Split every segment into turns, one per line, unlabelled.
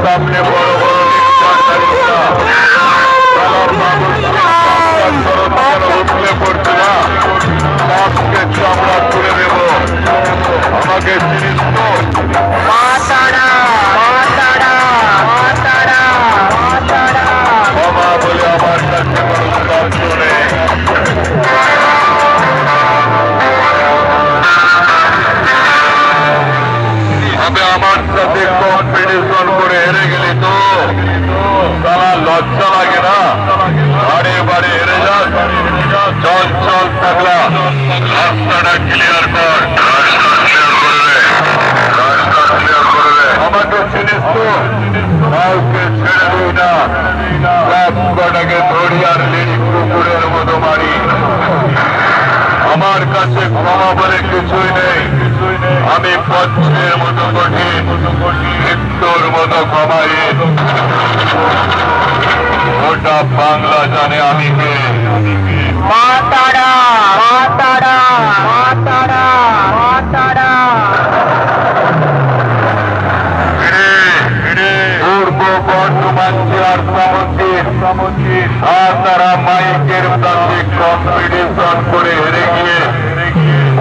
সামনে বড় বড় উঠলে পড়ছে না, সবকে চামড়া তুলে দেব। আমাকে চিনিস তো? বাবা বলে আমার কাছে কোনো শব্দ নেই। আমি আমার সাথে কম্পিটিশন করে হেরে গেলি তো তারা লজ্জা লাগে না? বাড়ি বাড়ি হেরে যাস, চল চল থাকলা, রাস্তাটা ক্লিয়ার কর, রাস্তা ক্লিয়ার করবে, রাস্তা ক্লিয়ার করবে। আমাকে চিনিস তো? কাউকে ছেড়ে দিই না, সব কটাকে ধরি আর লিড়ি কুকুরের মতো মারি। আমার কাছে ক্ষমা বলে কিছুই নেই। আমি পথের মতো কঠিন, মৃত্যুর মতো ক্ষমাহীন। গোটা বাংলা জানে আমি কে। পূর্ব বর্ধমান জেলার সমুদ্র তারা মাইকের সাথে কম্পিটিশন করে হেরে গিয়ে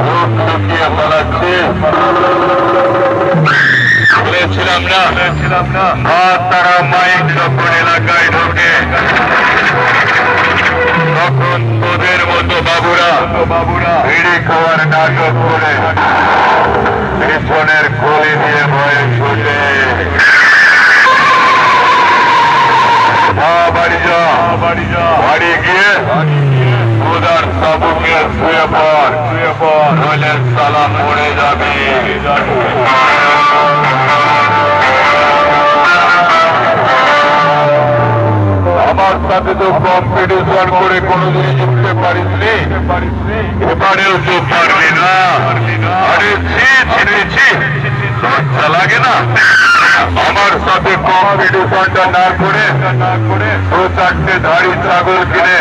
মুখ লুকিয়ে পালাচ্ছে। বলেছিলাম না তারা মাইক যখন এলাকায় ঢোকে তখন তোদের মতো বাবুরা ভিড়ি খাওয়ার নাটক করে পিছনের গলি দিয়ে ভয়ে ছুটে বাড়ি গিয়ে খোদার সাবুকে শুয়ে পড়, নইলে সালা মরে যাবে। আমার সাথে তো কম্পিটিশন করে কোনোদিনই জিততে পারিস নি, এবারেও তো পারবি না। আরে ছি, লজ্জা লাগে না? আমার সাথে কম্পিটিশনটা না করে দু চারটে ধাড়ি ছাগল কিনে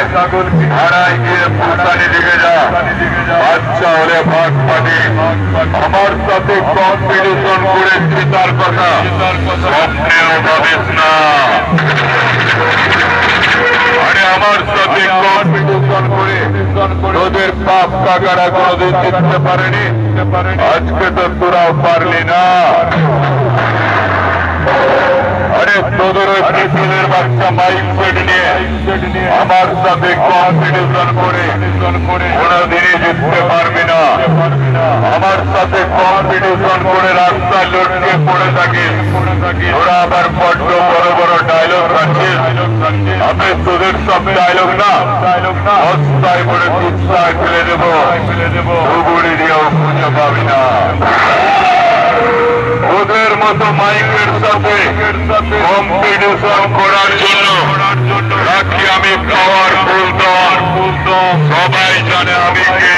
ভাড়ায় গিয়ে পুতানি দিকে যা, বাচ্চা হলে ভাগ পাবি। আমার সাথে কম্পিটিশন করে জেতার কথা স্বপ্নেও ভাবিস না। আরে আমার সাথে কম্পিটিশন করে তোদের বাপ কাকারা কোনোদিন জিততে পারেনি, আজকে তো তোরাও পারলি না। আরে তোদের ওই মিছিলের বাচ্চা মাইক সেট নিয়ে আমার সাথে কম্পিটিশন করে কোনোদিনই জিততে পারবি না। আমার সাথে কম্পিটিশন করে রাস্তায় লটকে পড়ে থাকিস, ওরা আবার বড্ড বড় বড় ডায়লগ রাখছিস। আমি তোদের সব ডায়লগ না বস্তায় করে চিৎসায় ফেলে দেবো, ধুবুড়ি দিয়েও খুঁজে পাবি না। ওদের মতো মাইকের সাথে কম্পিটিশন করার জন্য রাখি আমি পাওয়ার ফুল, সবাই জানে আমি কে।